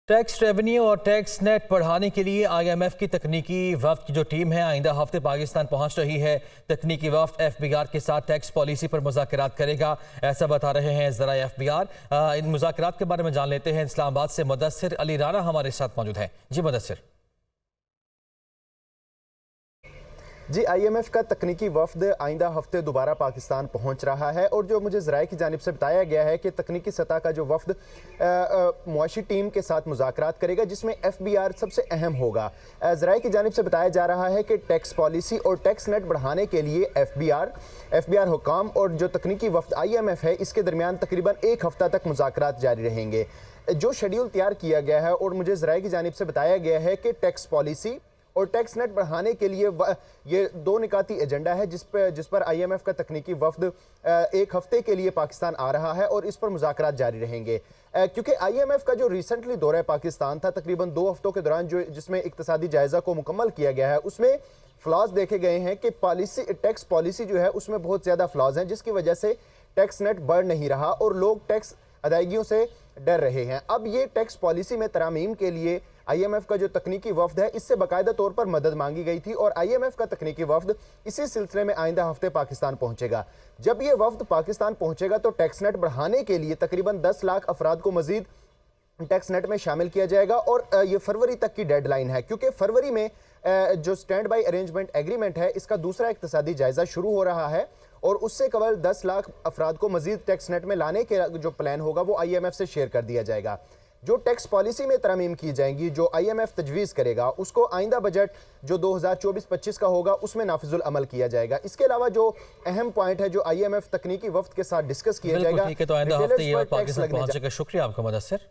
Tax revenue और tax net बढ़ाने के लिए IMF की तकनीकी वफ्द की जो टीम है आइंदा हफ्ते पाकिस्तान पहुंच रही है। तकनीकी वफ्द FBR के साथ टैक्स पॉलिसी पर मुज़ाकरात करेगा, ऐसा बता रहे हैं ज़रा FBR। इन मुज़ाकरात के बारे में जान लेते हैं। इस्लामाबाद से मुदस्सिर अली राना हमारे साथ मौजूद है। जी मुदस्सिर। जी, IMF का तकनीकी वफ्द आइंदा हफ्ते दोबारा पाकिस्तान पहुंच रहा है और जो मुझे ज़राए की जानिब से बताया गया है कि तकनीकी सतह का जो वफ्द मुआशी टीम के साथ मुज़ाकरात करेगा, जिसमें FBR सबसे अहम होगा। ज़राए की जानिब से बताया जा रहा है कि टैक्स पॉलिसी और टैक्स नेट बढ़ाने के लिए FBR हुकाम और जो तकनीकी वफ्द IMF है, इसके दरमियान तकरीबन एक हफ्ता तक मुज़ाकरात जारी रहेंगे। जो शेड्यूल तैयार किया गया है और मुझे ज़राए की जानिब से बताया गया है कि टैक्स पॉलिसी और टैक्स नेट बढ़ाने के लिए ये दो निकाती एजेंडा है जिस पर IMF का तकनीकी वफ्द एक हफ्ते के लिए पाकिस्तान आ रहा है और इस पर मुज़ाकरात जारी रहेंगे। क्योंकि IMF का जो रिसेंटली दौरा पाकिस्तान था तकरीबन 2 हफ्तों के दौरान, जिसमें इक्तिसादी जायज़ा को मुकम्मल किया गया है, उसमें फ्लॉज देखे गए हैं कि टैक्स पॉलिसी जो है उसमें बहुत ज़्यादा फ्लॉज हैं, जिसकी वजह से टैक्स नेट बढ़ नहीं रहा और लोग टैक्स अदायगियों से डर रहे हैं। अब ये टैक्स पॉलिसी में तरमीम के लिए IMF का जो तकनीकी वफ्द है, इससे बाकायदा तौर पर मदद मांगी गई थी और IMF का तकनीकी वफ्द इसी सिलसिले में आइंदा हफ्ते पाकिस्तान पहुंचेगा। जब ये वफ्द पाकिस्तान पहुंचेगा तो टैक्स नेट बढ़ाने के लिए तकरीबन 10 लाख अफराद को मजीद टैक्स नेट में शामिल किया जाएगा और ये फरवरी तक की डेडलाइन है, क्योंकि फरवरी में जो स्टैंड बाई अरेंजमेंट एग्रीमेंट है, इसका दूसरा इक्तिसादी जायजा शुरू हो रहा है और उससे कबल 10 लाख अफराद को मजीद टैक्स नेट में लाने के जो प्लान होगा वो IMF से शेयर कर दिया जाएगा। जो टैक्स पॉलिसी में तरमीम की जाएंगी, जो IMF तजवीज़ करेगा, उसको आइंदा बजट जो 2024-25 का होगा उसमें नाफिजुल अमल किया जाएगा। इसके अलावा जो अहम पॉइंट है जो IMF तकनीकी वफ्द के साथ डिस्कस किया जाएगा, ठीक है, तो आइंदा हफ्ते ये पाकिस्तान पहुंचेगा। शुक्रिया आपका मुदस्सिर।